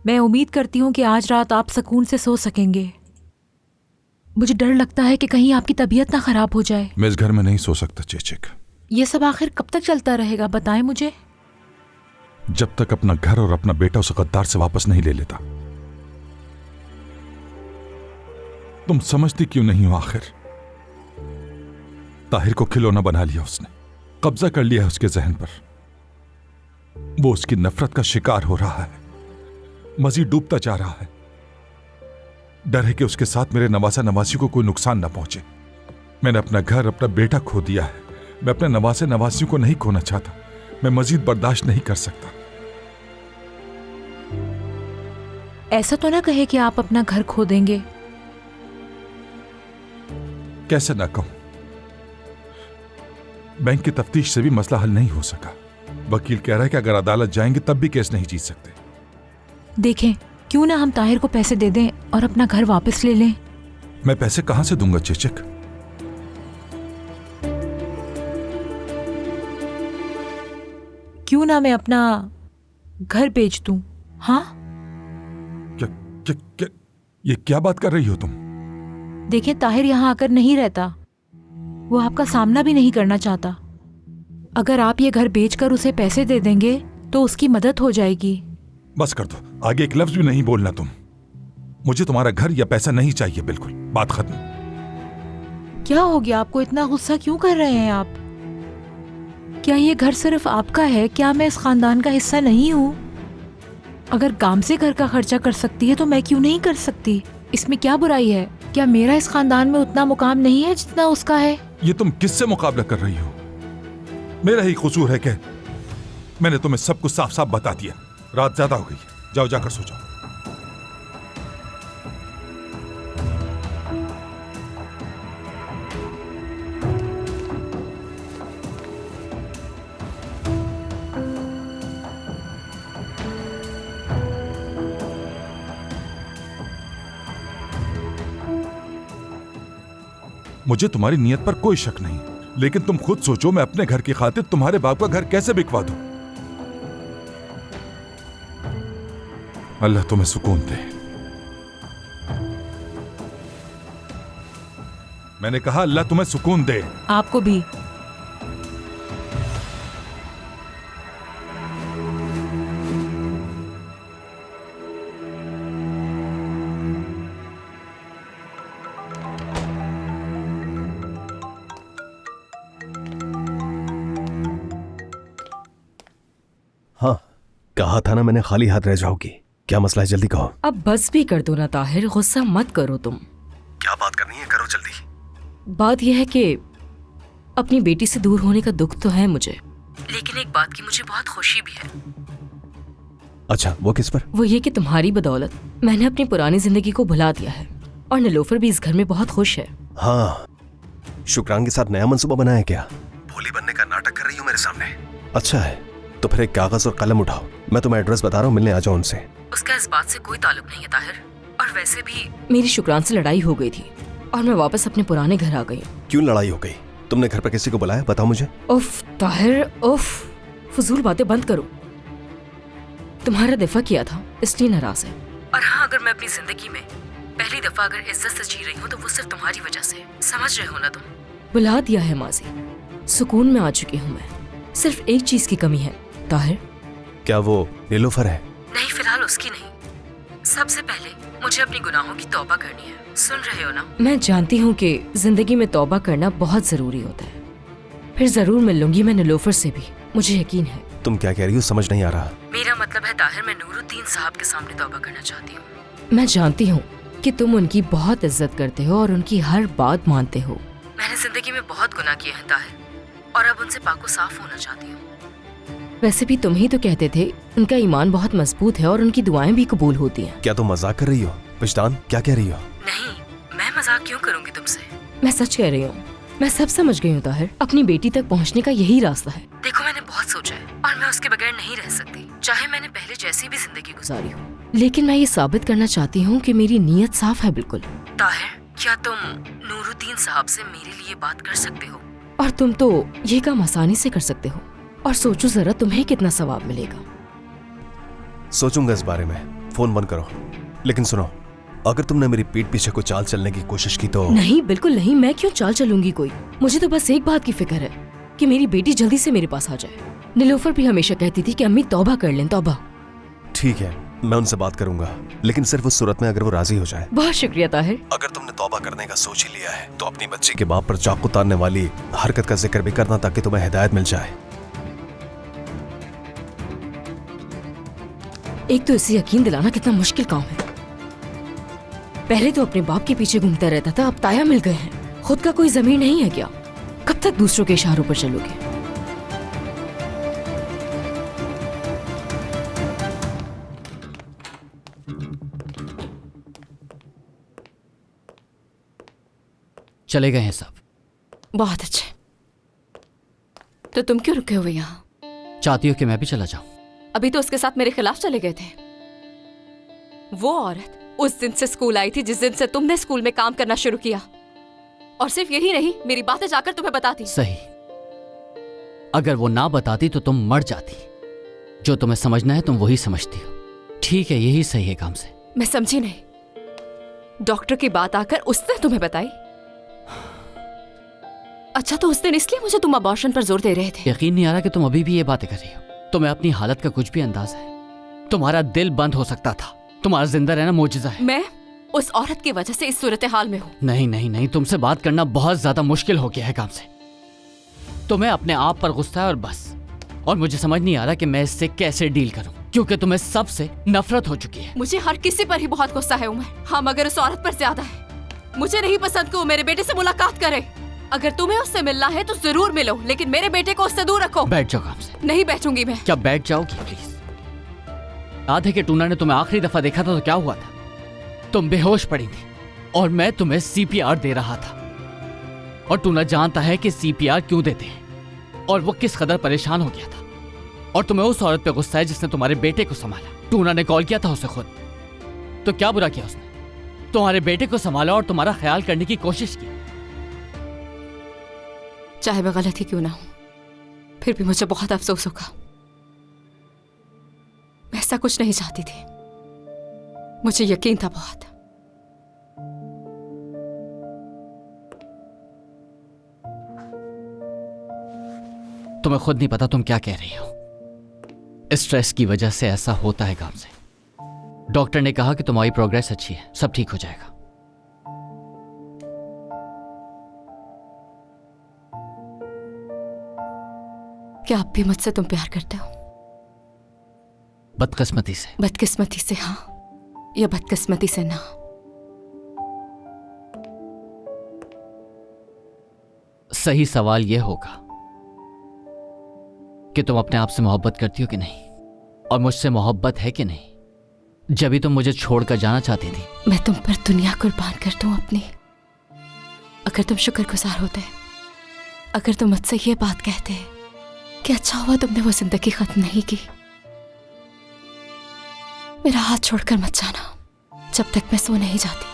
मैं उम्मीद करती हूँ कि आज रात आप सुकून से सो सकेंगे। मुझे डर लगता है कि कहीं आपकी तबीयत ना खराब हो जाए। मैं इस घर में नहीं सो सकता चेचिक। ये सब आखिर कब तक चलता रहेगा, बताएं मुझे। जब तक अपना घर और अपना बेटा उस गद्दार से वापस नहीं ले लेता। तुम समझती क्यों नहीं हो? आखिर ताहिर को खिलौना बना लिया उसने, कब्जा कर लिया है उसके जहन पर। वो उसकी नफरत का शिकार हो रहा है, मजीद डूबता जा रहा है। डर है कि उसके साथ मेरे नवासा नवासी को कोई नुकसान ना पहुंचे। मैंने अपना घर, अपना बेटा खो दिया है। मैं अपने नवासे नवासियों को नहीं खोना चाहता। मैं मजीद बर्दाश्त नहीं कर सकता। ऐसा तो ना कहे कि आप अपना घर खो देंगे। कैसे ना कहूं? बैंक की तफ्तीश से भी मसला हल नहीं हो सका। वकील कह रहा है कि अगर अदालत जाएंगे तब भी केस नहीं जीत सकते। देखें, क्यों ना हम ताहिर को पैसे दे दें और अपना घर वापस ले लें। मैं पैसे कहां से दूंगा चेचक? क्यों ना मैं अपना घर बेच दूं? हाँ, क्या क्या क्या ये क्या बात कर रही हो तुम? देखें, ताहिर यहां आकर नहीं रहता। वो आपका सामना भी नहीं करना चाहता। अगर आप ये घर बेचकर उसे पैसे दे देंगे तो उसकी मदद हो जाएगी। बस कर दो, आगे एक लफ्ज भी नहीं बोलना तुम। मुझे तुम्हारा घर या पैसा नहीं चाहिए, बिल्कुल, बात खत्म। क्या हो गया आपको? इतना गुस्सा क्यों कर रहे हैं आप? क्या ये घर सिर्फ आपका है? क्या मैं इस खानदान का हिस्सा नहीं हूँ? अगर गामसे घर का खर्चा कर सकती है तो मैं क्यों नहीं कर सकती? इसमें क्या बुराई है? क्या मेरा इस खानदान में उतना मुकाम नहीं है जितना उसका है? ये तुम किससे मुकाबला कर रही हो? मेरा ही कसूर है क्या? मैंने तुम्हें सब कुछ साफ साफ बता दिया। रात ज्यादा हो गई, जाओ जाकर सो जाओ। मुझे तुम्हारी नियत पर कोई शक नहीं, लेकिन तुम खुद सोचो, मैं अपने घर की खातिर तुम्हारे बाप का घर कैसे बिकवा दूं? अल्लाह तुम्हें सुकून दे। मैंने कहा अल्लाह तुम्हें सुकून दे। आपको भी। हाँ, कहा था ना मैंने, खाली हाथ रह जाओगी। क्या मसला है, जल्दी कहो। अब बस भी कर दो ना ताहिर, गुस्सा मत करो तुम। क्या बात करनी है, करो जल्दी। बात यह है कि अपनी बेटी से दूर होने का दुख तो है मुझे, लेकिन एक बात की मुझे बहुत खुशी भी है। अच्छा, वो किस पर? वो ये कि तुम्हारी बदौलत मैंने अपनी पुरानी जिंदगी को भुला दिया है और निलोफर भी इस घर में बहुत खुश है। हाँ, शुक्रान के साथ नया मंसूबा बनाया क्या? भोली बनने का नाटक कर रही हो मेरे सामने? अच्छा है, तो फिर एक कागज और कलम उठाओ। मैं तुम्हें एड्रेस बता रहा हूँ, मिलने आ जाओ उनसे। उसका इस बात से कोई ताल्लुक नहीं है ताहिर, और वैसे भी मेरी शुक्रान से लड़ाई हो गई थी और मैं वापस अपने पुराने घर आ गई। क्यों लड़ाई हो गई? तुमने घर पर किसी को बुलाया, बताओ मुझे। उफ ताहिर, उफ, फजूल बातें बंद करो। तुम्हारा दिफा किया था इसलिए नाराज है। और हाँ, अगर मैं अपनी जिंदगी में पहली दफा अगर इज्जत से जी रही हूँ तो वो सिर्फ तुम्हारी वजह से। समझ रहे हो ना तुम? बुला दिया है माजी, सुकून में आ चुकी हूँ मैं। सिर्फ एक चीज की कमी है ताहिर। क्या वो नीलोफर है? नहीं, फिलहाल उसकी नहीं। सबसे पहले मुझे अपनी गुनाहों की तौबा करनी है। सुन रहे हो ना? मैं जानती हूँ कि जिंदगी में तौबा करना बहुत जरूरी होता है। फिर जरूर मिल लूंगी मैं नीलोफर से भी, मुझे यकीन है। तुम क्या कह रही हो, समझ नहीं आ रहा। मेरा मतलब है ताहिर, मैं नूरुद्दीन साहब के सामने तौबा करना चाहती हूँ। मैं जानती हूँ कि तुम उनकी बहुत इज्जत करते हो और उनकी हर बात मानते हो। मैंने जिंदगी में बहुत गुनाह किए हैं ताहिर, और अब उनसे पाको साफ होना चाहती हूँ। वैसे भी तुम ही तो कहते थे उनका ईमान बहुत मजबूत है और उनकी दुआएं भी कबूल होती हैं। क्या तुम मजाक कर रही हो? विजदान, क्या कह रही हो? नहीं, मैं मजाक क्यों करूंगी तुमसे? मैं सच कह रही हूँ। मैं सब समझ गई हूँ ताहिर, अपनी बेटी तक पहुँचने का यही रास्ता है। देखो, मैंने बहुत सोचा है और मैं उसके बगैर नहीं रह सकती, चाहे मैंने पहले जैसी भी जिंदगी गुजारी हो। लेकिन मैं ये साबित करना चाहती हूँ कि मेरी नीयत साफ है बिल्कुल। ताहिर, क्या तुम नूरुद्दीन साहब से मेरे लिए बात कर सकते हो? और तुम तो ये काम आसानी से कर सकते हो, और सोचो जरा तुम्हें कितना सवाब मिलेगा। सोचूंगा इस बारे में। फोन बंद करो। लेकिन सुनो, अगर तुमने मेरी पीठ पीछे कोई चाल चलने की कोशिश की तो। नहीं, बिल्कुल नहीं। मैं क्यों चाल चलूंगी कोई? मुझे तो बस एक बात की फिक्र है कि मेरी बेटी जल्दी से मेरे पास आ जाए। नीलोफर भी हमेशा कहती थी कि अम्मी तौबा कर लें, तौबा। ठीक है, मैं उनसे बात करूंगा, लेकिन सिर्फ उस सूरत में अगर वो राजी हो जाए। बहुत शुक्रिया ताहिर। अगर तुमने तौबा करने का सोच ही लिया है तो अपनी बच्ची के बाप पर चाकू तारने वाली हरकत का जिक्र भी करना, ताकि तुम्हें हिदायत मिल जाए। एक तो इसे यकीन दिलाना कितना मुश्किल काम है। पहले तो अपने बाप के पीछे घूमता रहता था, अब ताया मिल गए हैं। खुद का कोई जमीन नहीं है क्या? कब तक दूसरों के इशारों पर चलोगे? चले गए हैं सब। बहुत अच्छे। तो तुम क्यों रुके हुए यहाँ? चाहती हो कि मैं भी चला जाऊं? अभी तो उसके साथ मेरे खिलाफ चले गए थे। वो औरत उस दिन से स्कूल आई थी जिस दिन से तुमने स्कूल में काम करना शुरू किया, और सिर्फ यही नहीं, मेरी बातें जाकर तुम्हें बताती। सही, अगर वो ना बताती तो तुम मर जाती। जो तुम्हें समझना है तुम वही समझती हो। ठीक है, यही सही है काम से। मैं समझी नहीं। डॉक्टर की बात आकर उसने तुम्हें बताई? अच्छा, तो उस दिन इसलिए मुझे तुम अबॉर्शन पर जोर दे रहे थे? यकीन नहीं आ रहा कि तुम अभी भी ये बातें कर रही हो। तुम्हें अपनी हालत का कुछ भी अंदाजा है? तुम्हारा दिल बंद हो सकता था, तुम्हारा जिंदा रहना मौजूदा है। मैं उस औरत की वजह से इस सूरत हाल में हूँ। नहीं नहीं नहीं, तुमसे बात करना बहुत ज्यादा मुश्किल हो गया है काम से। तुम्हें अपने आप पर गुस्सा है और बस। और मुझे समझ नहीं आ रहा कि मैं इससे कैसे डील करूं, क्योंकि तुम्हें सबसे नफरत हो चुकी है। मुझे हर किसी पर ही बहुत गुस्सा है उमर। हाँ, मगर उस औरत पर ज्यादा है। मुझे नहीं पसंद कि वो मेरे बेटे से मुलाकात करे। अगर तुम्हें उससे मिलना है तो जरूर मिलो, लेकिन मेरे बेटे को उससे दूर रखो। बैठ जाओ काम से। नहीं बैठूंगी मैं। क्या बैठ जाओगी प्लीज? याद है कि टूना ने तुम्हें आखिरी दफा देखा था तो क्या हुआ था? तुम बेहोश पड़ी थी और मैं तुम्हें सीपीआर दे रहा था। और टूना जानता है कि सीपीआर क्यों देते हैं और वो किस कदर परेशान हो गया था। और तुम्हें उस औरत पे गुस्सा है जिसने तुम्हारे बेटे को संभाला। टूना ने कॉल किया था उसे खुद। तो क्या बुरा किया उसने? तुम्हारे बेटे को संभाला और तुम्हारा ख्याल करने की कोशिश की। चाहे मैं गलत ही क्यों ना हूं, फिर भी मुझे बहुत अफसोस होगा। मैं ऐसा कुछ नहीं चाहती थी, मुझे यकीन था बहुत। तुम्हें खुद नहीं पता तुम क्या कह रही हो। स्ट्रेस की वजह से ऐसा होता है काम से। डॉक्टर ने कहा कि तुम्हारी प्रोग्रेस अच्छी है, सब ठीक हो जाएगा। क्या अब भी मुझसे तुम प्यार करते हो? बदकिस्मती से। बदकिस्मती से हाँ, या बदकिस्मती से ना? सही सवाल यह होगा कि तुम अपने आप से मोहब्बत करती हो कि नहीं, और मुझसे मोहब्बत है कि नहीं। जब भी तुम मुझे छोड़कर जाना चाहती थी। मैं तुम पर दुनिया कुर्बान कर दूं अपनी, अगर तुम शुक्रगुजार होते, अगर तुम मुझसे ये बात कहते कि अच्छा हुआ तुमने वो जिंदगी खत्म नहीं की। मेरा हाथ छोड़कर मत जाना जब तक मैं सो नहीं जाती।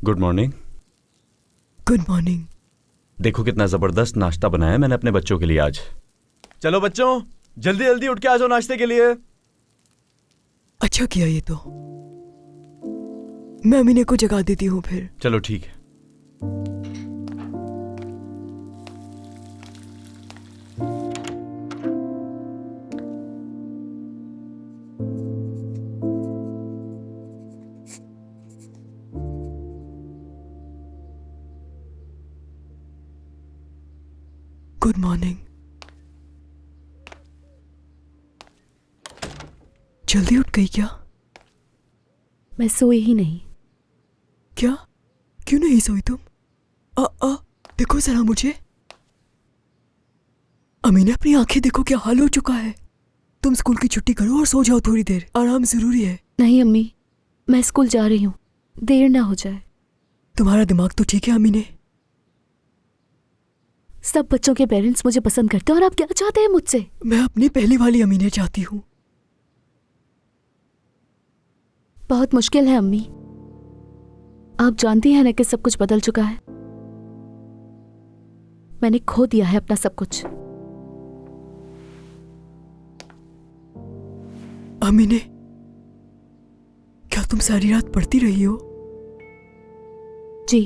Good morning. Good morning. देखो कितना जबरदस्त नाश्ता बनाया है मैंने अपने बच्चों के लिए आज। चलो बच्चों, जल्दी जल्दी उठ के आ जाओ नाश्ते के लिए। अच्छा किया ये तो। मैं अमीने को जगा देती हूँ फिर। चलो ठीक है। Good morning. जल्दी उठ गई क्या? मैं सोई ही नहीं। क्या? क्यों नहीं सोई तुम? देखो जरा मुझे। अमीना, अपनी आंखें देखो, क्या हाल हो चुका है। तुम स्कूल की छुट्टी करो और सो जाओ थोड़ी देर। आराम जरूरी है। नहीं अम्मी, मैं स्कूल जा रही हूँ, देर ना हो जाए। तुम्हारा दिमाग तो ठीक है अमीने? सब बच्चों के पेरेंट्स मुझे पसंद करते हैं और आप क्या चाहते हैं मुझसे? मैं अपनी पहली वाली अमीने चाहती हूँ। बहुत मुश्किल है अम्मी। आप जानती हैं ना कि सब कुछ बदल चुका है। मैंने खो दिया है अपना सब कुछ। अमीने, क्या तुम सारी रात पढ़ती रही हो? जी,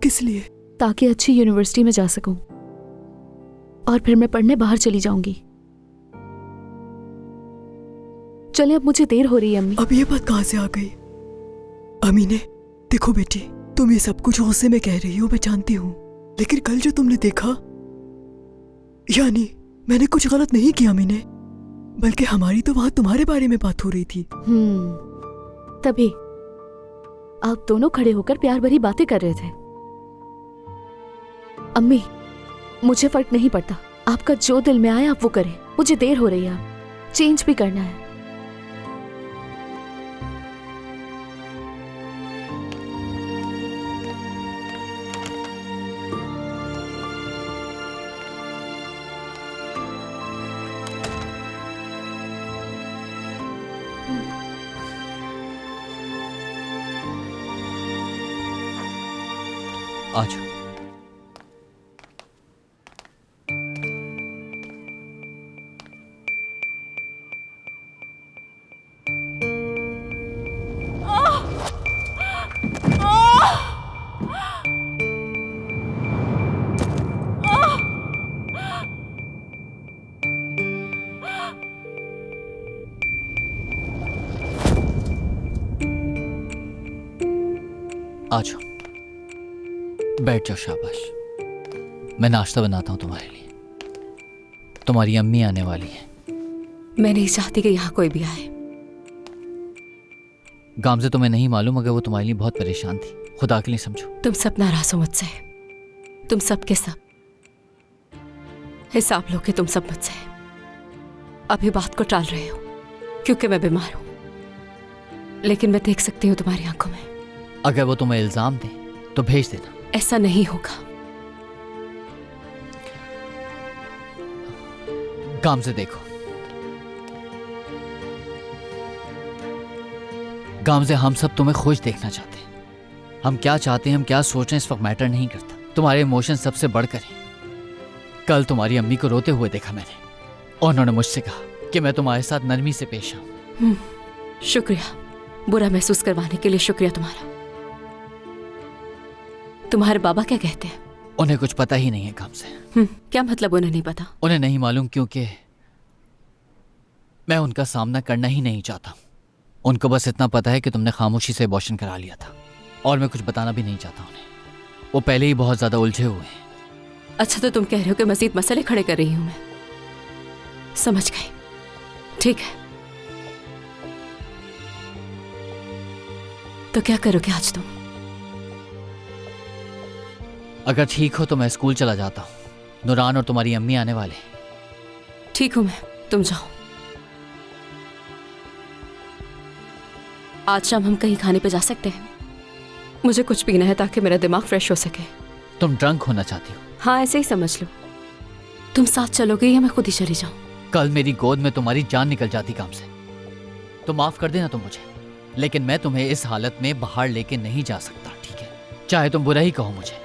किस लिए? ताकि अच्छी यूनिवर्सिटी में जा सकूं और फिर मैं पढ़ने बाहर चली जाऊंगी। चलिए, अब मुझे देर हो रही है अम्मी। अब ये बात कहां से आ गई? अमीने, देखो बेटी, तुम ये सब कुछ गुस्से में कह रही हो, मैं जानती हूँ, लेकिन कल जो तुमने देखा, यानी मैंने कुछ गलत नहीं किया अमीने, बल्कि हमारी तो वहां तुम्हारे बारे में बात हो रही थी। तभी आप दोनों खड़े होकर प्यार भरी बातें कर रहे थे। अम्मी, मुझे फर्क नहीं पड़ता, आपका जो दिल में आए आप वो करें। मुझे देर हो रही है, चेंज भी करना है। आ जाओ। आ जाओ, बैठ जाओ। शाबाश। मैं नाश्ता बनाता हूँ तुम्हारे लिए। तुम्हारी अम्मी आने वाली है। मैं नहीं चाहती कि यहाँ कोई भी आए। गामज़े तुम्हें नहीं मालूम, मगर वो तुम्हारे लिए बहुत परेशान थी। खुदा के लिए समझो। तुम सब नाराज हो मुझसे। तुम सब के सब हिसाब लो कि तुम सब मुझसे अभी बात को टाल रहे हो क्योंकि मैं बीमार हूं, लेकिन मैं देख सकती हूँ तुम्हारी आंखों में। अगर वो तुम्हें इल्जाम दे तो भेज देना। ऐसा नहीं होगा। गामज़े देखो, गामज़े, हम सब तुम्हें खुश देखना चाहते हैं। हम क्या चाहते हैं, हम क्या सोच रहे हैं, इस वक्त मैटर नहीं करता। तुम्हारे इमोशन सबसे बढ़कर हैं। कल तुम्हारी अम्मी को रोते हुए देखा मैंने, और उन्होंने मुझसे कहा कि मैं तुम्हारे साथ नरमी से पेश आऊं। शुक्रिया, बुरा महसूस करवाने के लिए शुक्रिया तुम्हारा। तुम्हारे बाबा क्या कहते हैं? उन्हें कुछ पता ही नहीं है गामज़े। क्या मतलब उन्हें नहीं पता? उन्हें नहीं मालूम, क्योंकि मैं उनका सामना करना ही नहीं चाहता। उनको बस इतना पता है कि तुमने खामोशी से अबॉर्शन करा लिया था, और मैं कुछ बताना भी नहीं चाहता उन्हें। वो पहले ही बहुत ज्यादा उलझे हुए हैं। अच्छा, तो तुम कह रहे हो कि मजीद मसले खड़े कर रही हूं मैं। समझ गई, ठीक है। तो क्या करोगे आज तुम? अगर ठीक हो तो मैं स्कूल चला जाता हूँ। नूरान और तुम्हारी अम्मी आने वाले। ठीक हूं मैं, तुम जाओ। आज शाम हम कहीं खाने पे जा सकते हैं? मुझे कुछ पीना है ताकि मेरा दिमाग फ्रेश हो सके। तुम ड्रंक होना चाहती हो? हाँ, ऐसे ही समझ लो। तुम साथ चलोगे या मैं खुद ही चली जाऊं? कल मेरी गोद में तुम्हारी जान निकल जाती गामज़े। तो माफ कर देना तुम मुझे, लेकिन मैं तुम्हें इस हालत में बाहर लेके नहीं जा सकता, ठीक है? चाहे तुम बुरा ही कहो मुझे,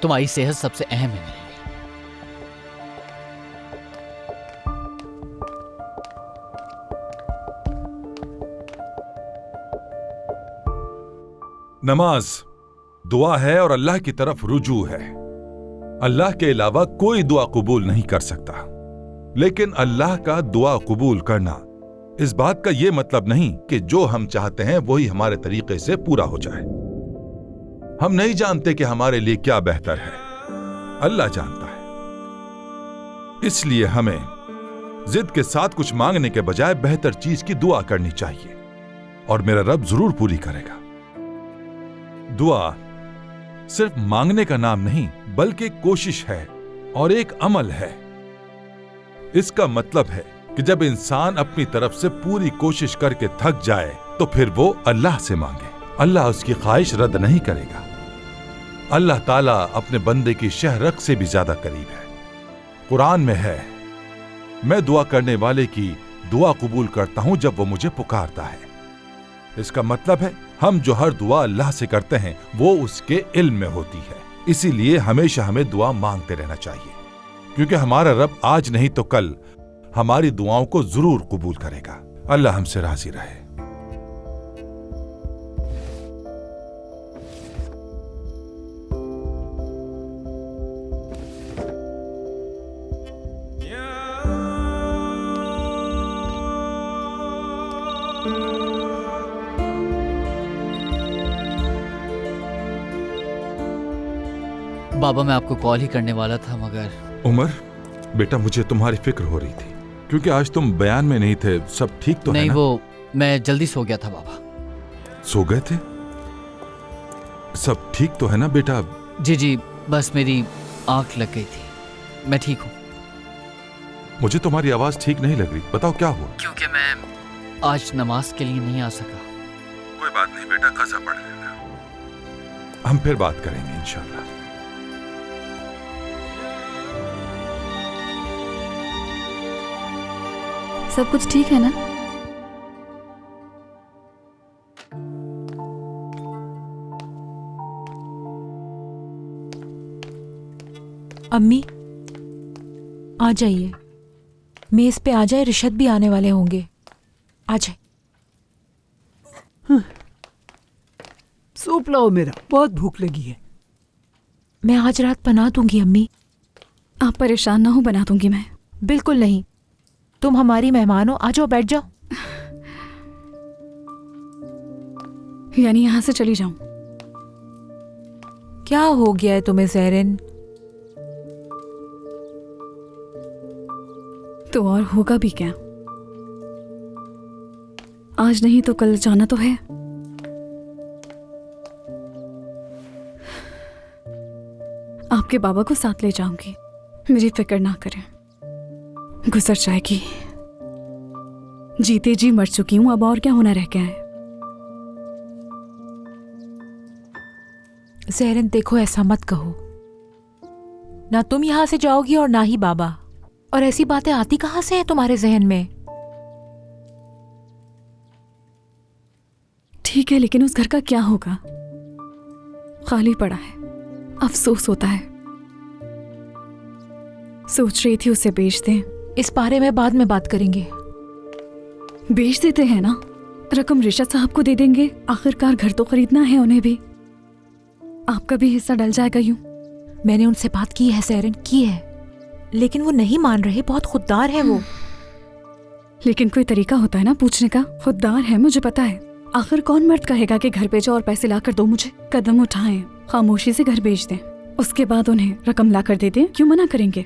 तुम्हारी सेहत सबसे अहम है मेरे लिए। नमाज दुआ है और अल्लाह की तरफ रुजू है। अल्लाह के अलावा कोई दुआ कबूल नहीं कर सकता। लेकिन अल्लाह का दुआ कबूल करना इस बात का यह मतलब नहीं कि जो हम चाहते हैं वही हमारे तरीके से पूरा हो जाए। हम नहीं जानते कि हमारे लिए क्या बेहतर है, अल्लाह जानता है। इसलिए हमें जिद के साथ कुछ मांगने के बजाय बेहतर चीज की दुआ करनी चाहिए, और मेरा रब जरूर पूरी करेगा। दुआ सिर्फ मांगने का नाम नहीं, बल्कि कोशिश है और एक अमल है। इसका मतलब है कि जब इंसान अपनी तरफ से पूरी कोशिश करके थक जाए तो फिर वो अल्लाह से मांगे। अल्लाह उसकी ख्वाहिश रद्द नहीं करेगा। अल्लाह ताला अपने बंदे की शहरक से भी ज्यादा करीब है। कुरान में है, मैं दुआ करने वाले की दुआ कबूल करता हूं जब वो मुझे पुकारता है। इसका मतलब है हम जो हर दुआ अल्लाह से करते हैं वो उसके इल्म में होती है। इसीलिए हमेशा हमें दुआ मांगते रहना चाहिए, क्योंकि हमारा रब आज नहीं तो कल हमारी दुआओं को जरूर कबूल करेगा। अल्लाह हमसे राजी रहे। बाबा मैं आपको कॉल ही करने वाला था, मगर उमर बेटा, मुझे तुम्हारी फिक्र हो रही थी, क्योंकि आज तुम बयान में नहीं थे। सब ठीक तो नहीं, है ना? वो मैं जल्दी सो गया था बाबा। सो गए थे? सब ठीक तो है ना बेटा? जी जी, बस मेरी आंख लग गई थी। मैं ठीक हूँ। मुझे तुम्हारी आवाज ठीक नहीं लग रही, बताओ क्या हुआ? क्योंकि मैं आज नमाज के लिए नहीं आ सका। कोई बात नहीं बेटा, कज़ा पढ़ लेना। हम फिर बात करेंगे इंशाल्लाह। सब कुछ ठीक है ना? अम्मी आ जाइए, मेज पे आ जाए, रिशद भी आने वाले होंगे। आ जाए। सूप लाओ, मेरा बहुत भूख लगी है। मैं आज रात बना दूंगी अम्मी। आप परेशान ना हो, बना दूंगी मैं। बिल्कुल नहीं, तुम हमारी मेहमान हो। आ जाओ, बैठ जाओ। यानी यहाँ से चली जाऊं? क्या हो गया है तुम्हें ज़हरिन? तो और होगा भी क्या? आज नहीं तो कल जाना तो है। आपके बाबा को साथ ले जाऊंगी, मेरी फिक्र ना करें, गुजर जाएगी। जीते जी मर चुकी हूं, अब और क्या होना रह गया है। ज़हरिन देखो, ऐसा मत कहो। ना तुम यहां से जाओगी और ना ही बाबा। और ऐसी बातें आती कहां से हैं तुम्हारे जहन में? ठीक है, लेकिन उस घर का क्या होगा? खाली पड़ा है, अफसोस होता है। सोच रही थी उसे बेच दें। इस बारे में बाद में बात करेंगे। बेच देते हैं ना, रकम रिशद साहब को दे देंगे। आखिरकार घर तो खरीदना है उन्हें भी, आपका भी हिस्सा डल जाएगा। यूं मैंने उनसे बात की है ज़हरिन, की है, लेकिन वो नहीं मान रहे। बहुत खुददार है वो। लेकिन कोई तरीका होता है ना पूछने का। खुददार है, मुझे पता है। आखिर कौन मर्द कहेगा कि घर भेजो और पैसे ला कर दो मुझे? कदम उठाएं, खामोशी से घर भेज दें, उसके बाद उन्हें रकम ला कर दे दें। क्यों मना करेंगे?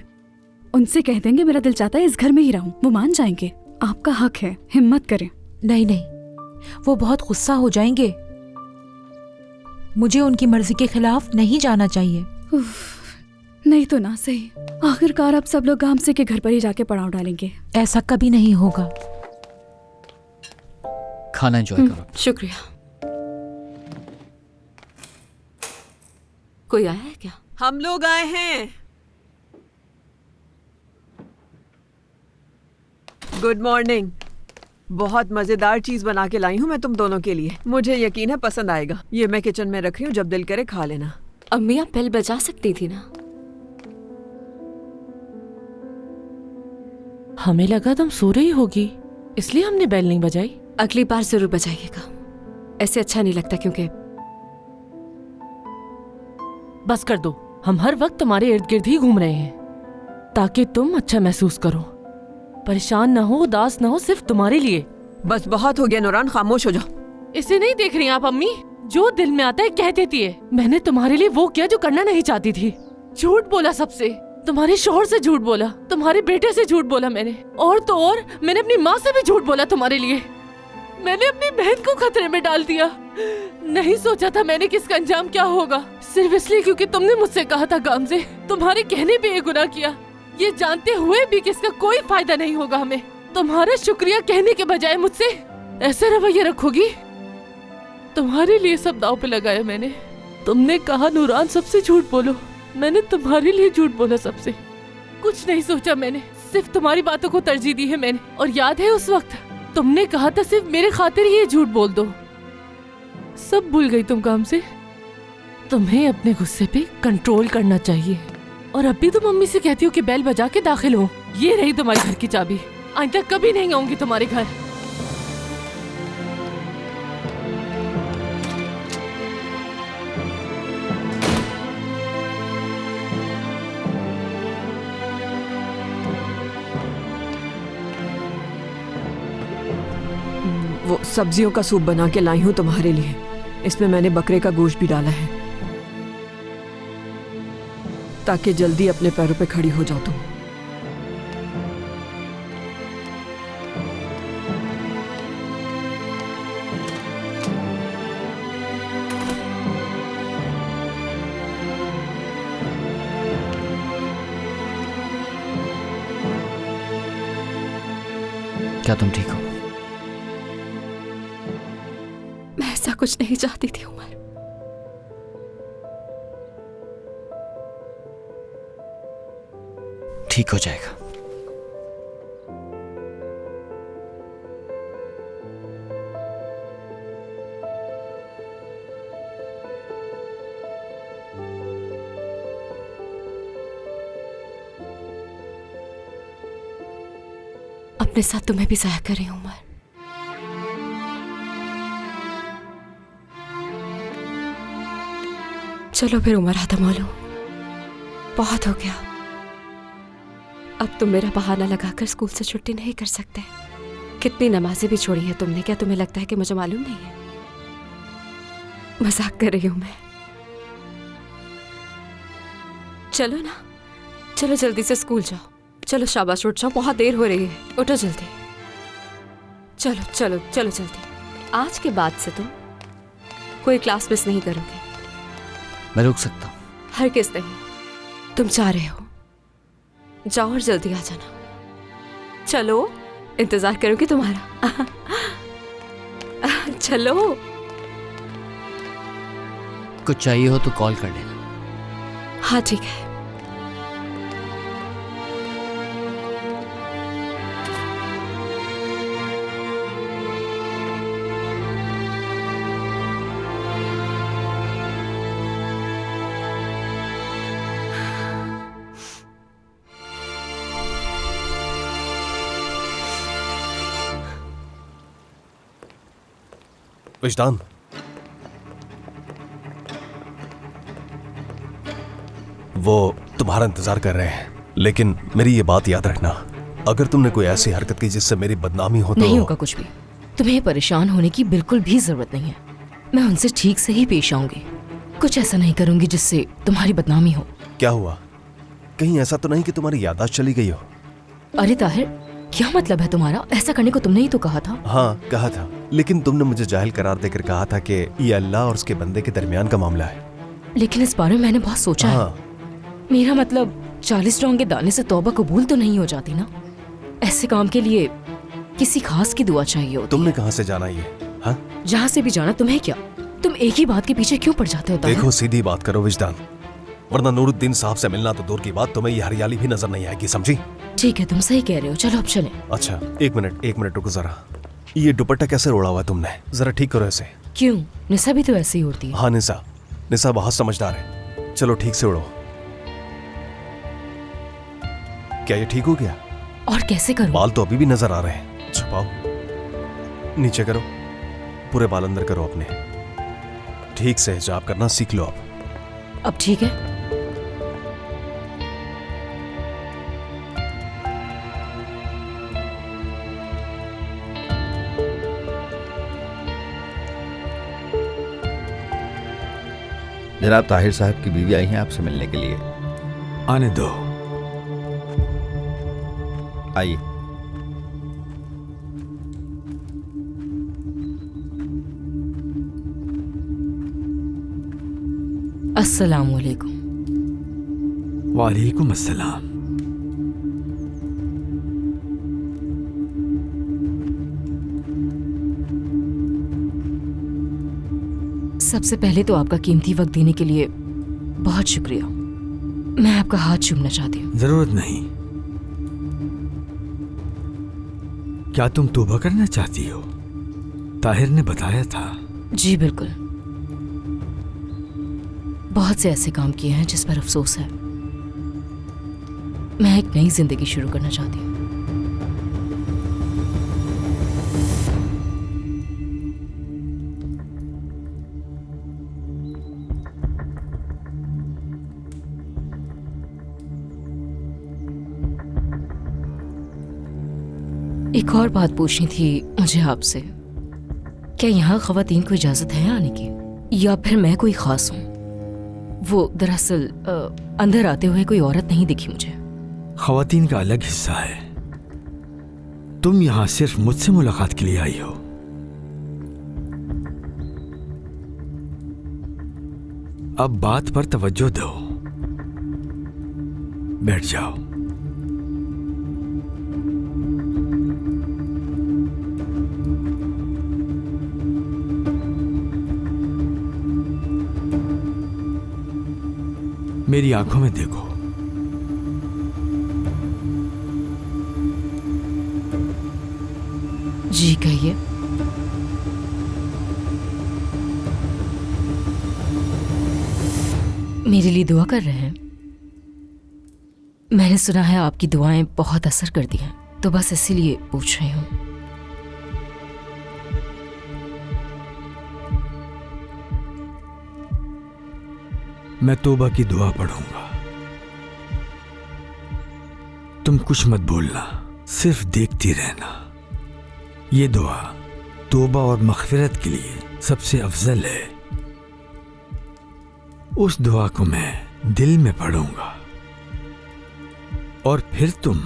उनसे कह देंगे मेरा दिल चाहता है इस घर में ही रहूं, वो मान जाएंगे। आपका हक है, हिम्मत करें। नहीं नहीं, वो बहुत गुस्सा हो जाएंगे। मुझे उनकी मर्जी के खिलाफ नहीं जाना चाहिए। नहीं तो ना सही, आखिरकार आप सब लोग गामसे के घर पर ही जाके पड़ाव डालेंगे। ऐसा कभी नहीं होगा। खाना एंजॉय करो। शुक्रिया। कोई आया है क्या? हम लोग आए हैं। Good morning. बहुत मजेदार चीज बना के लाई हूँ मैं तुम दोनों के लिए। मुझे यकीन है पसंद आएगा। ये मैं किचन में रख रही हूँ, जब दिल करे खा लेना। अम्मी आप बेल बजा सकती थी ना। हमें लगा तुम सो रही होगी, इसलिए हमने बेल नहीं बजाई। अगली बार जरूर बजाइएगा, ऐसे अच्छा नहीं लगता। क्योंकि बस कर दो, हम हर वक्त तुम्हारे इर्द गिर्द ही घूम रहे हैं ताकि तुम अच्छा महसूस करो। परेशान ना हो, उदास ना हो, सिर्फ तुम्हारे लिए। बस बहुत हो गया नूरान, खामोश हो जाओ। इसे नहीं देख रही आप अम्मी? जो दिल में आता है कह देती है। मैंने तुम्हारे लिए वो किया जो करना नहीं चाहती थी। झूठ बोला सबसे, तुम्हारे शौहर से झूठ बोला, तुम्हारे बेटे से झूठ बोला मैंने, और तो और मैंने अपनी माँ से भी झूठ बोला तुम्हारे लिए। मैंने अपनी बहन को खतरे में डाल दिया। नहीं सोचा था मैंने किसका अंजाम क्या होगा, सिर्फ इसलिए क्योंकि तुमने मुझसे कहा था गामज़े, तुम्हारे कहने पे ये गुनाह किया, ये जानते हुए भी कि इसका कोई फायदा नहीं होगा हमें। तुम्हारा शुक्रिया कहने के बजाय मुझसे ऐसे रवैया रखोगी? तुम्हारे लिए सब दांव पे लगाया मैंने। तुमने कहा नूरान सबसे झूठ बोलो, मैंने तुम्हारे लिए झूठ बोला सबसे। कुछ नहीं सोचा मैंने, सिर्फ तुम्हारी बातों को तरजीह दी है मैंने। और याद है उस वक्त तुमने कहा था सिर्फ मेरे खातिर ही ये झूठ बोल दो। सब भूल गई तुम काम से। तुम्हें अपने गुस्से पे कंट्रोल करना चाहिए। और अभी तुम मम्मी से कहती हो कि बेल बजा के दाखिल हो। ये रही तुम्हारे घर की चाबी। आइंदा कभी नहीं आऊंगी तुम्हारे घर। वो सब्जियों का सूप बना के लाई हूँ तुम्हारे लिए। इसमें मैंने बकरे का गोश्त भी डाला है ताकि जल्दी अपने पैरों पे खड़ी हो जाओ तुम। क्या तुम ठीक हो? मैं ऐसा कुछ नहीं चाहती थी उमर। ठीक हो जाएगा। अपने साथ तुम्हें भी जाया करें उमर। चलो फिर उमर खत्म हो लो, बहुत हो गया। अब तुम मेरा बहाना लगाकर स्कूल से छुट्टी नहीं कर सकते। कितनी नमाजें भी छोड़ी है तुमने, क्या तुम्हें लगता है कि मुझे मालूम नहीं है? मजाक कर रही हूं मैं। चलो ना, चलो जल्दी से स्कूल जाओ। चलो शाबाश, उठ जाओ, बहुत देर हो रही है। उठो जल्दी। चलो चलो चलो जल्दी। आज के बाद से तुम कोई क्लास मिस नहीं करोगे। मैं रुक सकता हूँ? हरगिज़ नहीं। तुम चाह रहे हो, जाओ और जल्दी आ जाना। चलो, इंतजार करूंगी तुम्हारा। चलो। कुछ चाहिए हो तो कॉल कर लेना। हाँ ठीक है। विजदान, वो तुम्हारा इंतजार कर रहे हैं, लेकिन मेरी ये बात याद रखना, अगर तुमने कोई ऐसी हरकत की जिससे मेरी बदनामी हो तो नहीं होगा कुछ भी। तुम्हें परेशान होने की बिल्कुल भी जरूरत नहीं है। मैं उनसे ठीक से ही पेश आऊंगी। कुछ ऐसा नहीं करूंगी जिससे तुम्हारी बदनामी हो। क्या हुआ? कहीं ऐसा तो नहीं कि तुम्हारी याददाश्त चली गई हो? अरे ताहिर, क्या मतलब है तुम्हारा? ऐसा करने को तुमने ही तो कहा था। हाँ कहा था, लेकिन तुमने मुझे जाहिल करार देकर कहा था कि ये अल्लाह और उसके बंदे के दरमियान का मामला है। लेकिन इस बारे में मैंने बहुत सोचा है। मेरा मतलब 40 रौंग के दाने से तौबा कबूल तो नहीं हो जाती ना। ऐसे काम के लिए किसी खास की दुआ चाहिए होती। तुमने कहाँ से जाना ये? हाँ, जहाँ से भी जाना, तुम्हें क्या? तुम एक ही बात के पीछे क्यों पड़ जाते हो? देखो सीधी बात करो विजदान, वरना नूरुद्दीन साहब से मिलना तो दूर की बात, तुम्हें ये हरियाली भी नजर नहीं आएगी, समझी? ठीक है, तुम सही कह रहे हो। चलो अब चलें। अच्छा एक मिनट रुको जरा। ये दुपट्टा कैसे ओढ़ा हुआ है तुमने? जरा ठीक करो ऐसे। क्यों? निशा भी तो ऐसे ही उड़ती है। हाँ निशा बहुत समझदार है। चलो ठीक से उड़ो। क्या ये ठीक हो गया? और कैसे करूं? बाल तो अभी भी नजर आ रहे हैं। छुपाओ, नीचे करो, पूरे बाल अंदर करो अपने। ठीक से हिजाब करना सीख लो अब ठीक है? जनाब ताहिर साहब की बीवी आई हैं आपसे मिलने के लिए। आने दो। आइए। अस्सलाम वालेकुम। वालेकुम अस्सलाम। सबसे पहले तो आपका कीमती वक्त देने के लिए बहुत शुक्रिया। मैं आपका हाथ चूमना चाहती हूँ। जरूरत नहीं। क्या तुम तौबा करना चाहती हो? ताहिर ने बताया था। जी बिल्कुल। बहुत से ऐसे काम किए हैं जिस पर अफसोस है। मैं एक नई जिंदगी शुरू करना चाहती हूँ। एक और बात पूछनी थी मुझे आपसे। क्या यहाँ ख्वातीन को इजाजत है आने की, या फिर मैं कोई खास हूँ? वो दरअसल अंदर आते हुए कोई औरत नहीं दिखी मुझे। ख्वातीन का अलग हिस्सा है। तुम यहाँ सिर्फ मुझसे मुलाकात के लिए आई हो। अब बात पर तवज्जो दो। बैठ जाओ। मेरी आंखों में देखो। जी कहिए। मेरे लिए दुआ कर रहे हैं? मैंने सुना है आपकी दुआएं बहुत असर करती हैं, तो बस इसीलिए पूछ रही हूँ। मैं तौबा की दुआ पढ़ूंगा। तुम कुछ मत बोलना, सिर्फ देखती रहना। ये दुआ तौबा और मग़फ़िरत के लिए सबसे अफजल है। उस दुआ को मैं दिल में पढ़ूंगा और फिर तुम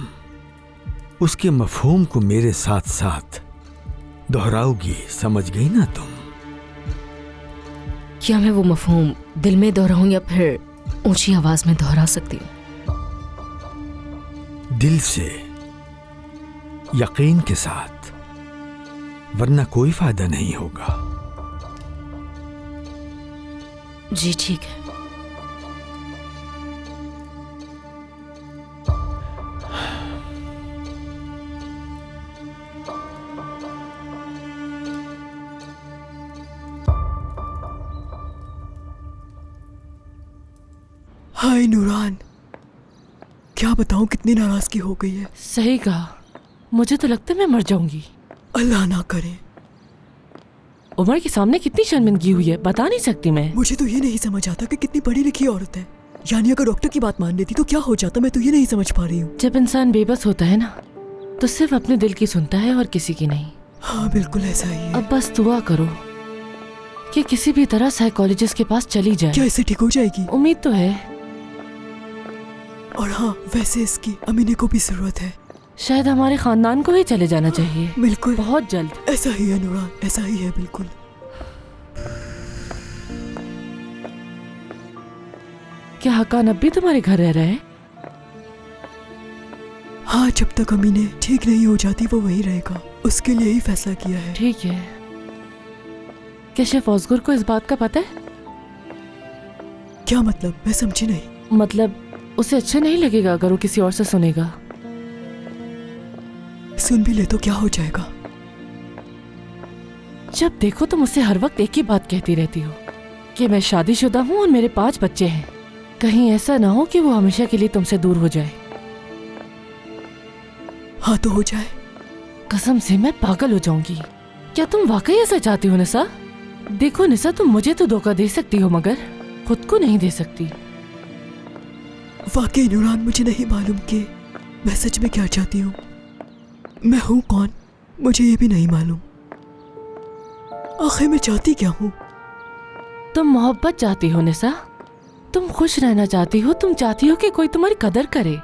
उसके मफ़हूम को मेरे साथ साथ दोहराओगी। समझ गई ना तुम? क्या मैं वो मफ़हूम दिल में दोहराऊं या फिर ऊंची आवाज में दोहरा सकती हूँ? दिल से, यकीन के साथ, वरना कोई फायदा नहीं होगा। जी ठीक है। हाय नूरान, क्या बताऊं कितनी नाराजगी हो गई है। सही कहा, मुझे तो लगता है मैं मर जाऊंगी। अल्लाह ना करे। उमर के सामने कितनी शर्मिंदगी हुई है, बता नहीं सकती मैं। मुझे तो ये नहीं समझ आता कि कितनी पढ़ी लिखी औरत है। यानी अगर डॉक्टर की बात मान लेती तो क्या हो जाता, मैं तो ये नहीं समझ पा रही हूँ। जब इंसान बेबस होता है ना, तो सिर्फ अपने दिल की सुनता है और किसी की नहीं। हाँ बिल्कुल ऐसा ही है। अब बस दुआ करो कि किसी भी तरह साइकोलॉजिस्ट के पास चली जाए। क्या इससे ठीक हो जाएगी? उम्मीद तो है। और हाँ, वैसे इसकी अमीने को भी जरूरत है। शायद हमारे खानदान को ही चले जाना चाहिए। बिल्कुल, बहुत जल्द। ऐसा ही है नूरान, ऐसा ही है बिल्कुल। क्या हकान अब भी तुम्हारे घर रह रहे हैं? हाँ, जब तक अमीने ठीक नहीं हो जाती वो वही रहेगा। उसके लिए ही फैसला किया है। ठीक है। क्या शेफ ऑस्गर को इस बात का पता है? क्या मतलब? मैं समझी नहीं। मतलब उसे अच्छा नहीं लगेगा अगर वो किसी और से सुनेगा। सुन भी ले तो क्या हो जाएगा? जब देखो तुम मुझसे हर वक्त एक ही बात कहती रहती हो कि मैं शादीशुदा हूँ और मेरे 5 बच्चे हैं। कहीं ऐसा ना हो कि वो हमेशा के लिए तुमसे दूर हो जाए। हाँ तो हो जाए। कसम से मैं पागल हो जाऊंगी। क्या तुम वाकई ऐसा चाहती हो निसा? देखो निसा, तुम मुझे तो धोखा दे सकती हो मगर खुद को नहीं दे सकती। वाकई नूरान, मुझे नहीं मालूम कि मैं सच में क्या चाहती हूँ। मैं हूँ कौन, मुझे ये भी नहीं मालूम। आखिर मैं चाहती क्या हूँ? तुम मोहब्बत चाहती हो निसा, तुम खुश रहना चाहती हो, तुम चाहती हो कि कोई तुम्हारी कदर करे।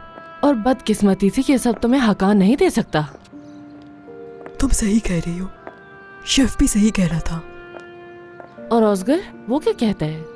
और बदकिस्मती से ये सब तुम्हें हकान नहीं दे सकता। तुम सही कह रही हो, शेफ भी सही कह रहा था। और ऑस्गर वो क्या कहता है?